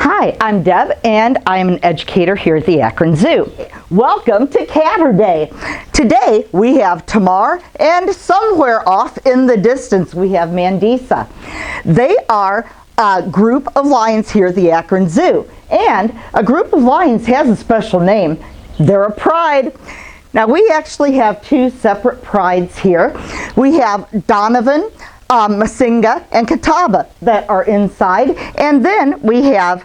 Hi, I'm Deb and I'm an educator here at the Akron Zoo. Welcome to Caturday. Today we have Tamar and somewhere off in the distance we have Mandisa. They are a group of lions here at the Akron Zoo, and a group of lions has a special name. They're a pride. Now we actually have two separate prides here. We have Donovan, Masinga, and Catawba that are inside, and then we have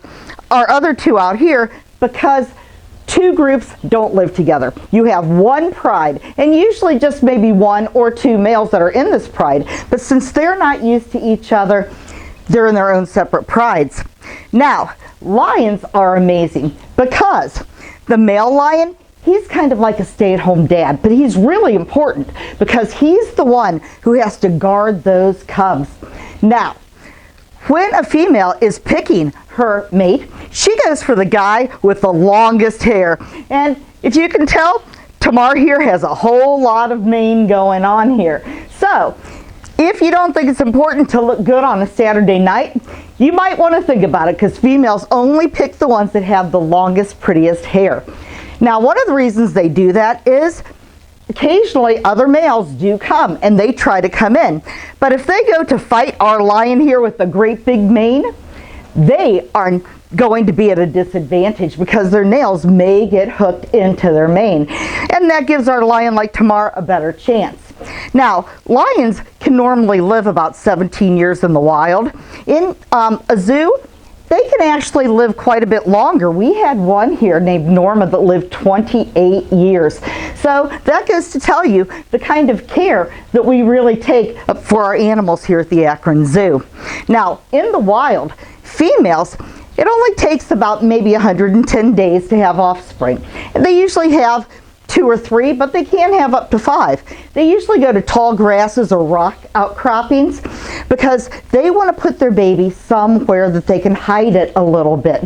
our other two out here because two groups don't live together. You have one pride, and usually just maybe one or two males that are in this pride, but since they're not used to each other, they're in their own separate prides. Now, lions are amazing because the male lion, he's kind of like a stay-at-home dad, but he's really important because he's the one who has to guard those cubs. Now, when a female is picking her mate, she goes for the guy with the longest hair. And if you can tell, Tamar here has a whole lot of mane going on here. So, if you don't think it's important to look good on a Saturday night, you might want to think about it because females only pick the ones that have the longest, prettiest hair. Now, one of the reasons they do that is occasionally other males do come and they try to come in. But if they go to fight our lion here with the great big mane, they are going to be at a disadvantage because their nails may get hooked into their mane. And that gives our lion like Tamar a better chance. Now, lions can normally live about 17 years in the wild. In a zoo, they can actually live quite a bit longer. We had one here named Norma that lived 28 years. So that goes to tell you the kind of care that we really take for our animals here at the Akron Zoo. Now, in the wild, females, it only takes about maybe 110 days to have offspring. And they usually have 2 or 3, but they can have up to 5. They usually go to tall grasses or rock outcroppings because they want to put their baby somewhere that they can hide it a little bit.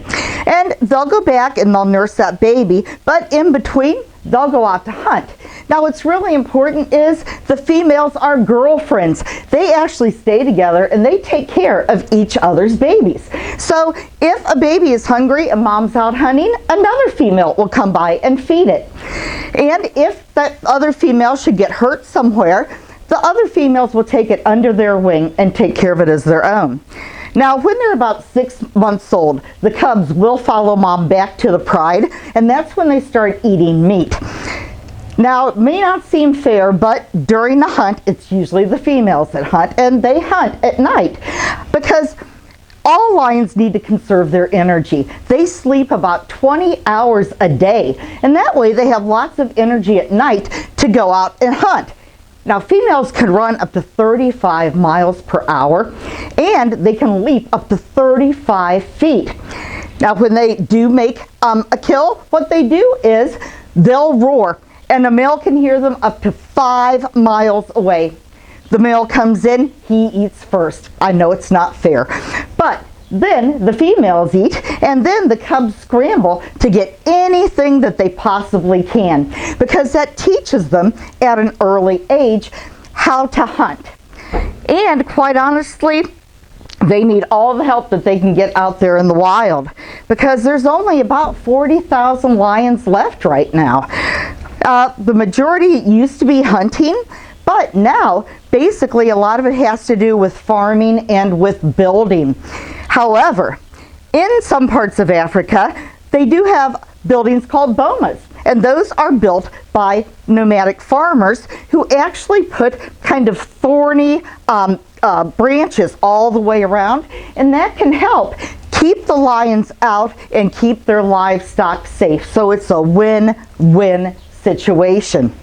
And they'll go back and they'll nurse that baby, but in between, they'll go out to hunt. Now, what's really important is the females are girlfriends. They actually stay together and they take care of each other's babies. So if a baby is hungry and mom's out hunting, another female will come by and feed it. And if that other female should get hurt somewhere, the other females will take it under their wing and take care of it as their own. Now, when they're about 6 months old, the cubs will follow mom back to the pride, and that's when they start eating meat. Now, it may not seem fair, but during the hunt, it's usually the females that hunt, and they hunt at night because all lions need to conserve their energy. They sleep about 20 hours a day, and that way they have lots of energy at night to go out and hunt. Now, females can run up to 35 miles per hour, and they can leap up to 35 feet. Now, when they do make a kill, what they do is they'll roar, and a male can hear them up to 5 miles away. The male comes in, he eats first. I know it's not fair, but then the females eat, and then the cubs scramble to get anything that they possibly can because that teaches them at an early age how to hunt. And quite honestly, they need all the help that they can get out there in the wild because there's only about 40,000 lions left right now. The majority used to be hunting, but now basically a lot of it has to do with farming and with building. However, in some parts of Africa, they do have buildings called bomas, and those are built by nomadic farmers who actually put kind of thorny branches all the way around, and that can help keep the lions out and keep their livestock safe. So it's a win-win situation.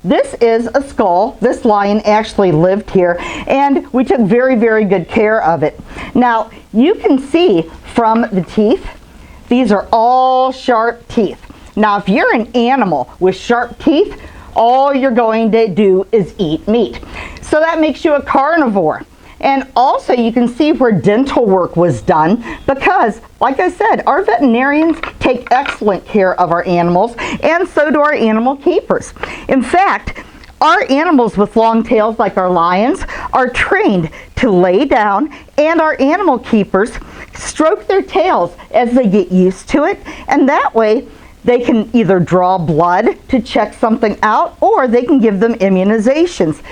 This is a skull. This lion actually lived here, and we took very, very good care of it. Now, you can see from the teeth, these are all sharp teeth. Now, if you're an animal with sharp teeth, all you're going to do is eat meat. So that makes you a carnivore. And also you can see where dental work was done because, like I said, our veterinarians take excellent care of our animals, and so do our animal keepers. In fact, our animals with long tails, like our lions, are trained to lay down, and our animal keepers stroke their tails as they get used to it, and that way they can either draw blood to check something out, or they can give them immunizations,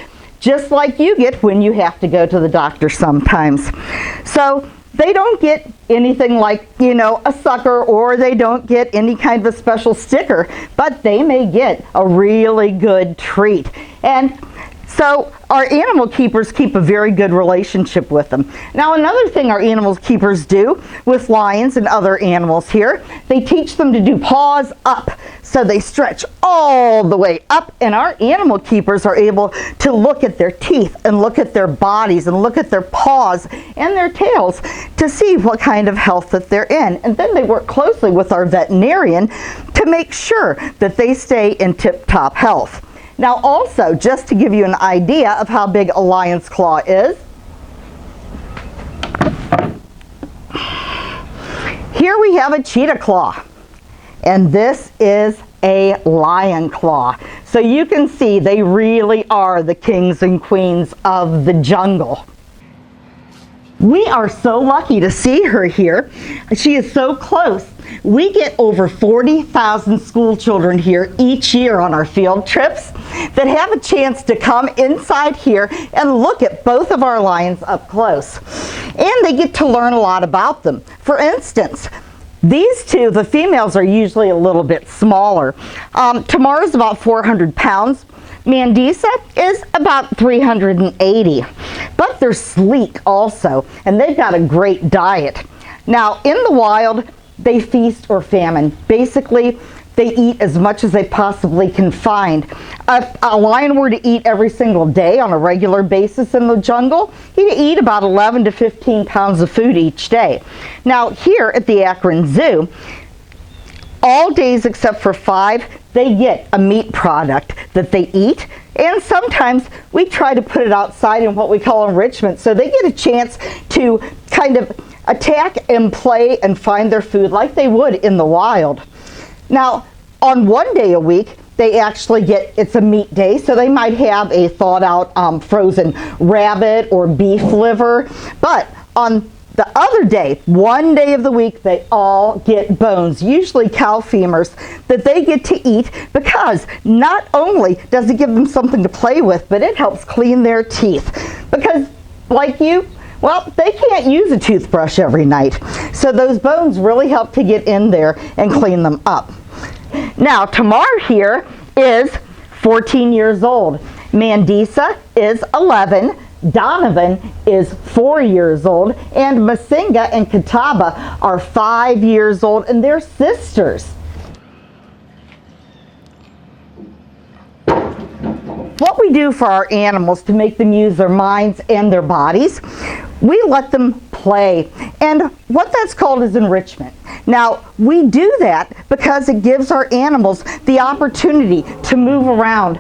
just like you get when you have to go to the doctor sometimes. So they don't get anything like, you know, a sucker, or they don't get any kind of a special sticker, but they may get a really good treat. And so our animal keepers keep a very good relationship with them. Now, another thing our animal keepers do with lions and other animals here, they teach them to do paws up. So they stretch all the way up, and our animal keepers are able to look at their teeth and look at their bodies and look at their paws and their tails to see what kind of health that they're in. And then they work closely with our veterinarian to make sure that they stay in tip-top health. Now also, just to give you an idea of how big a lion's claw is, here we have a cheetah claw, and this is a lion claw. So you can see they really are the kings and queens of the jungle. We are so lucky to see her here. She is so close. We get over 40,000 school children here each year on our field trips that have a chance to come inside here and look at both of our lions up close. And they get to learn a lot about them. For instance, these two, the females, are usually a little bit smaller. Tamara's about 400 pounds. Mandisa is about 380. But they're sleek also, and they've got a great diet. Now, in the wild, they feast or famine. Basically, they eat as much as they possibly can find. If a lion were to eat every single day on a regular basis in the jungle, he'd eat about 11 to 15 pounds of food each day. Now, here at the Akron Zoo, all days except for 5, they get a meat product that they eat, and sometimes we try to put it outside in what we call enrichment, so they get a chance to kind of attack and play and find their food like they would in the wild. Now, on one day a week, they actually get, it's a meat day, so they might have a thawed out frozen rabbit or beef liver, but on the other day, one day of the week, they all get bones, usually cow femurs, that they get to eat, because not only does it give them something to play with, but it helps clean their teeth. Because, like you, well, they can't use a toothbrush every night. So those bones really help to get in there and clean them up. Now, Tamar here is 14 years old. Mandisa is 11. Donovan is 4 years old, and Masinga and Kataba are 5 years old, and they're sisters. What we do for our animals to make them use their minds and their bodies, we let them play, and what that's called is enrichment. Now, we do that because it gives our animals the opportunity to move around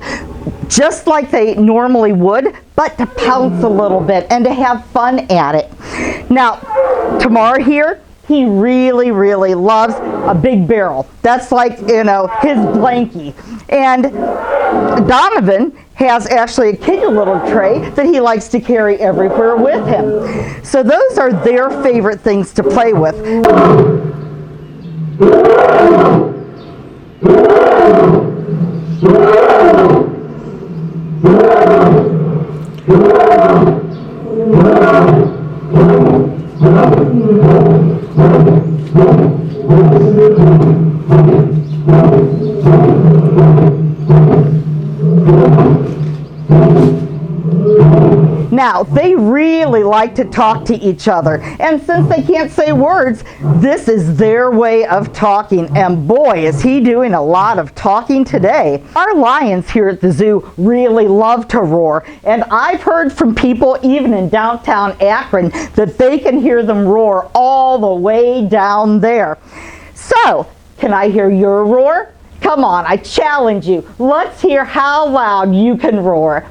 just like they normally would, but to pounce a little bit and to have fun at it. Now, Tamar here, he really, really loves a big barrel. That's like, you know, his blankie. And Donovan has actually a kitty little tray that he likes to carry everywhere with him. So those are their favorite things to play with. Now, they really like to talk to each other, and since they can't say words, this is their way of talking, and boy, is he doing a lot of talking today. Our lions here at the zoo really love to roar, and I've heard from people even in downtown Akron that they can hear them roar all the way down there. So, can I hear your roar? Come on, I challenge you. Let's hear how loud you can roar.